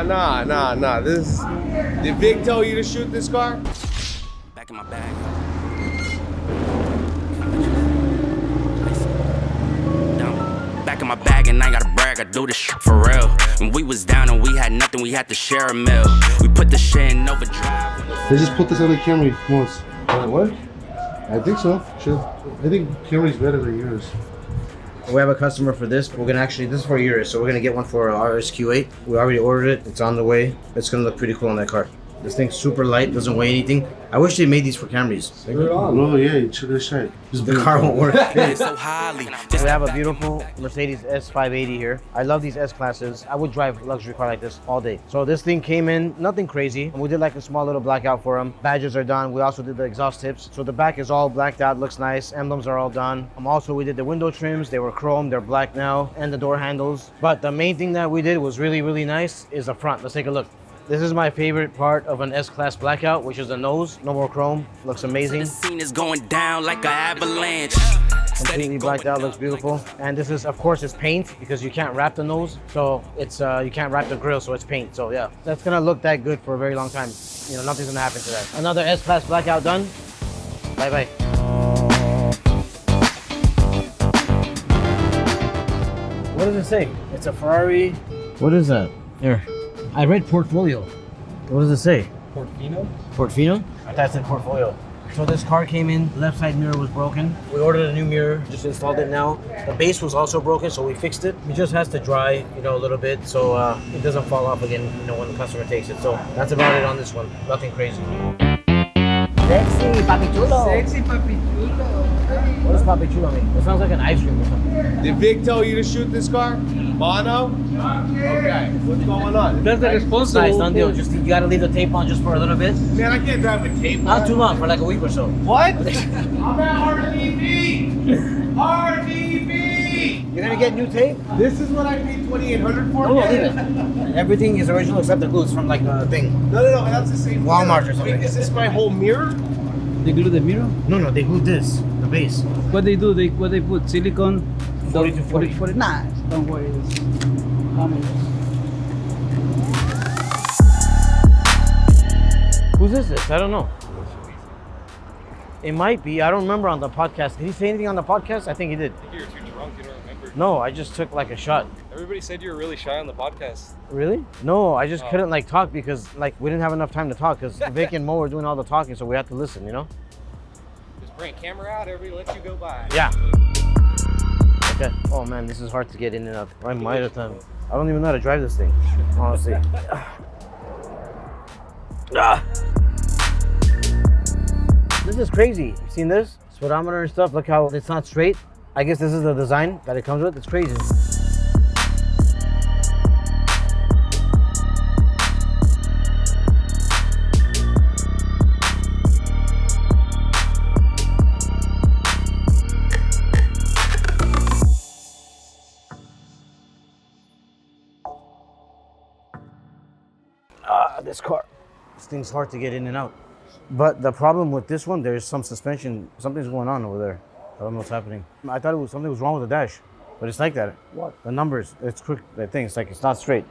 Nah. Did Vic tell you to shoot this car? Back in my bag. Back in my bag and I ain't gotta brag, I do this shit for real. When we was down and we had nothing, we had to share a meal. We put the shit in overdrive. They just put this on the Camry most. What? I think so. Sure. I think Camry's better than yours. We have a customer for this. We're gonna actually, this is for Urus, so we're gonna get one for our RSQ8. We already ordered it. It's on the way. It's gonna look pretty cool on that car. This thing's super light, doesn't weigh anything. I wish they made these for Camrys. Oh yeah, you should have shine. The car won't work. So highly. We have a beautiful Mercedes S580 here. I love these S-classes. I would drive a luxury car like this all day. So this thing came in, nothing crazy. We did like a small little blackout for them. Badges are done. We also did the exhaust tips. So the back is all blacked out, looks nice. Emblems are all done. Also, we did the window trims. They were chrome, they're black now, and the door handles. But the main thing that we did was really, really nice is the front. Let's take a look. This is my favorite part of an S-Class blackout, which is the nose. No more chrome. Looks amazing. The scene is going down like an avalanche. Completely blacked out, looks beautiful. And this is, of course, it's paint because you can't wrap the nose. So it's you can't wrap the grill, so it's paint. So yeah, that's gonna look that good for a very long time. You know, nothing's gonna happen to that. Another S-Class blackout done. Bye-bye. What does it say? It's a Ferrari. What is that? Here. I read portfolio. What does it say? Portofino? Portofino? I thought it said portfolio. So this car came in, left side mirror was broken. We ordered a new mirror, just installed it now. The base was also broken, so we fixed it. It just has to dry, you know, a little bit, so it doesn't fall off again, you know, when the customer takes it. So that's about it on this one. Nothing crazy. Sexy, papi chulo. Sexy papi chulo. What does papi chulo mean? It sounds like an ice cream or something. Did Vic tell you to shoot this car? Mono? Okay, what's going on? That's the responsible. Nice, done deal. Just you gotta leave the tape on just for a little bit. Man, I can't drive with tape. Not too long, for like a week or so. What? I'm at RWB! RWB! You're gonna get new tape? This is what I paid $2,800 for? No, leave it. Everything is original except the glue. It's from like a thing. No, that's the same. Walmart or something. Wait, is this my whole mirror? They glue the mirror? No, they glued this, the base. What they do? What they put? Silicone? 40 to 40. Nah, don't worry. It's Whose is this? I don't know. It might be. I don't remember on the podcast. Did he say anything on the podcast? I think he did. You're too drunk, you don't remember. No, I just took like a shot. Everybody said you were really shy on the podcast. Really? No, I just couldn't like talk because like we didn't have enough time to talk because Vic and Mo were doing all the talking, so we had to listen, you know? Just bring camera out, everybody let you go by. Yeah. Okay. Oh man, this is hard to get in and out. I might have time. I don't even know how to drive this thing, honestly. This is crazy. You seen this? Speedometer and stuff. Look how it's not straight. I guess this is the design that it comes with. It's crazy. This car. This thing's hard to get in and out. But the problem with this one, there's some suspension, something's going on over there. I don't know what's happening. I thought something was wrong with the dash, but it's like that. What? The numbers, it's crooked, the thing, it's like it's not straight.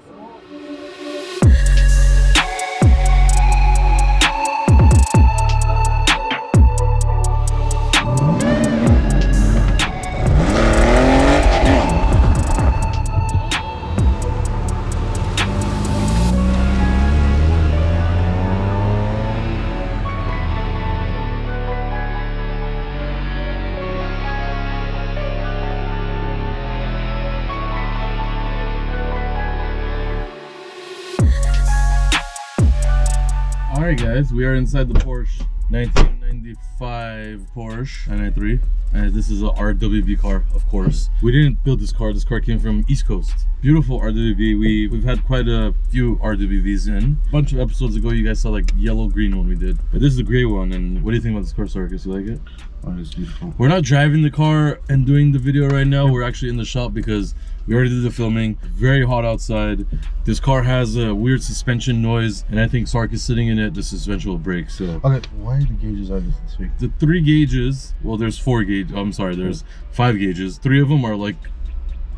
Alright guys, we are inside the Porsche 1995 Porsche 993, and this is a RWB car, of course. We didn't build this car came from East Coast. Beautiful RWB. We've had quite a few RWBs in. A bunch of episodes ago you guys saw like yellow green one we did, but this is the gray one. And what do you think about this car, Sarkis? You like it? Oh, it's beautiful. We're not driving the car and doing the video right now. We're actually in the shop because we already did the filming. Very hot outside. This car has a weird suspension noise, and I think Sark is sitting in it. The suspension will break. So okay, why are the gauges on this week? The 3 gauges. Well, there's 4 gauges. I'm sorry, there's 5 gauges. 3 of them are like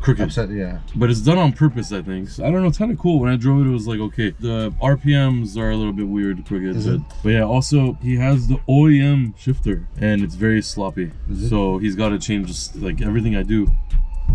crooked. upset. Yeah. But it's done on purpose, I think. So, I don't know, it's kind of cool. When I drove it, it was like, okay, the RPMs are a little bit weird, crooked. But yeah, also, he has the OEM shifter, and it's very sloppy. So he's got to change just, like everything I do.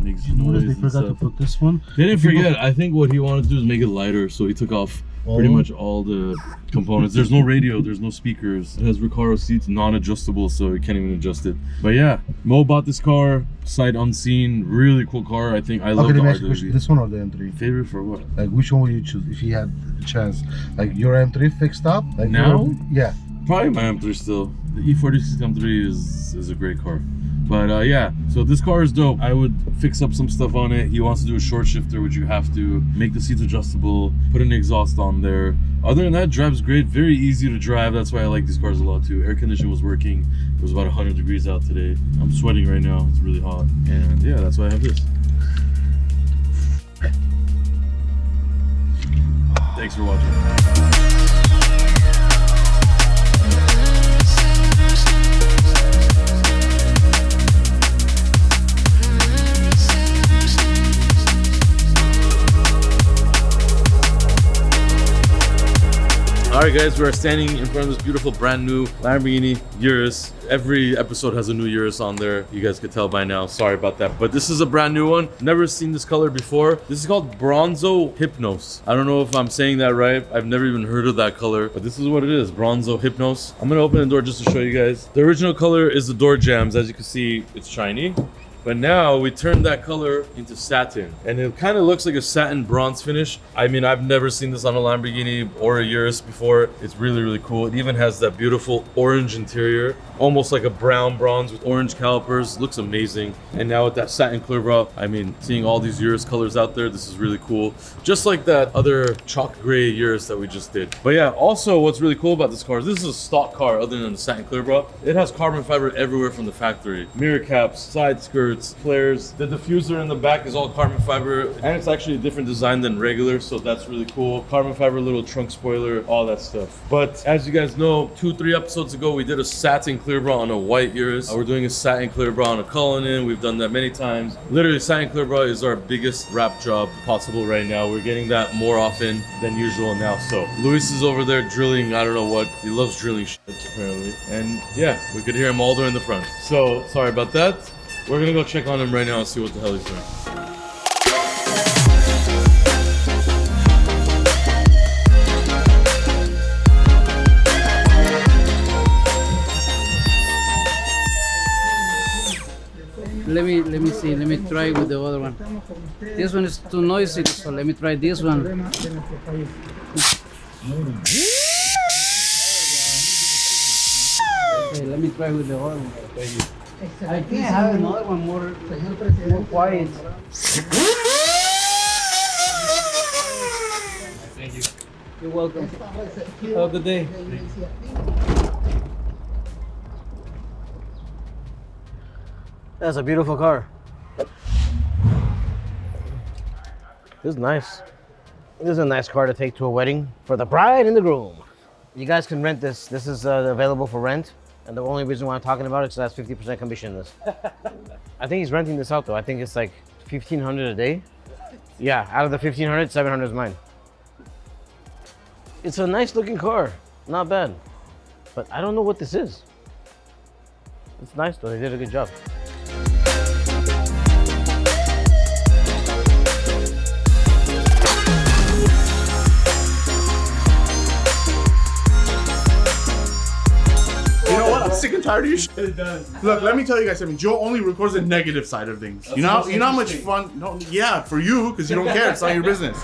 Makes noise They forgot to put this one. They didn't forget. I think what he wanted to do is make it lighter, so he took off pretty much all the components. There's no radio, there's no speakers. It has Recaro seats, non-adjustable, so you can't even adjust it. But yeah, Mo bought this car, sight unseen, really cool car. I think I love the RWB. This one or the M3? Favorite for what? Like, which one would you choose if you had the chance? Like your M3 fixed up? Like Now? Yeah. Probably my M3 still. The E46 M3 is a great car. But yeah, so this car is dope. I would fix up some stuff on it. He wants to do a short shifter, which you have to. Make the seats adjustable, put an exhaust on there. Other than that, drives great, very easy to drive. That's why I like these cars a lot too. Air conditioning was working. It was about 100 degrees out today. I'm sweating right now, it's really hot. And yeah, that's why I have this. Thanks for watching. Alright guys, we're standing in front of this beautiful brand new Lamborghini Urus. Every episode has a new Urus on there. You guys could tell by now. Sorry about that. But this is a brand new one. Never seen this color before. This is called Bronzo Hypnos. I don't know if I'm saying that right. I've never even heard of that color. But this is what it is. Bronzo Hypnos. I'm going to open the door just to show you guys. The original color is the door jambs. As you can see, it's shiny. But now we turned that color into satin, and it kind of looks like a satin bronze finish. I mean, I've never seen this on a Lamborghini or a Urus before. It's really, really cool. It even has that beautiful orange interior, almost like a brown bronze with orange calipers. Looks amazing. And now with that satin clear bra, I mean, seeing all these Urus colors out there, this is really cool. Just like that other chalk gray Urus that we just did. But yeah, also what's really cool about this car is this is a stock car other than the satin clear bra. It has carbon fiber everywhere from the factory. Mirror caps, side skirts, flares. The diffuser in the back is all carbon fiber, and it's actually a different design than regular, so that's really cool. Carbon fiber little trunk spoiler, all that stuff. But as you guys know, 2-3 episodes ago we did a satin clear bra on a white Urus. We're doing a satin clear bra on a Cullinan. We've done that many times. Literally, satin clear bra is our biggest wrap job possible right now. We're getting that more often than usual now. So Luis is over there drilling, I don't know what. He loves drilling shit apparently. And yeah, we could hear him all the way in the front. So sorry about that. We're gonna go check on him right now and see what the hell he's doing. Let me see. Let me try with the other one. This one is too noisy, so let me try this one. Okay, let me try with the other one. I can't have another one more quiet. Thank you. You're welcome. Have a good day. That's a beautiful car. This is nice. This is a nice car to take to a wedding for the bride and the groom. You guys can rent this. This is available for rent. And the only reason why I'm talking about it is because it has 50% commission in this. I think he's renting this out though. I think it's like $1,500 a day. Yeah, out of the $1,500, $700 is mine. It's a nice looking car. Not bad. But I don't know what this is. It's nice though. They did a good job. I'm sick and tired of your shit. It does. Look, let me tell you guys something. Joe only records the negative side of things. You know how much fun. No, yeah, for you, because you don't care. It's not your business.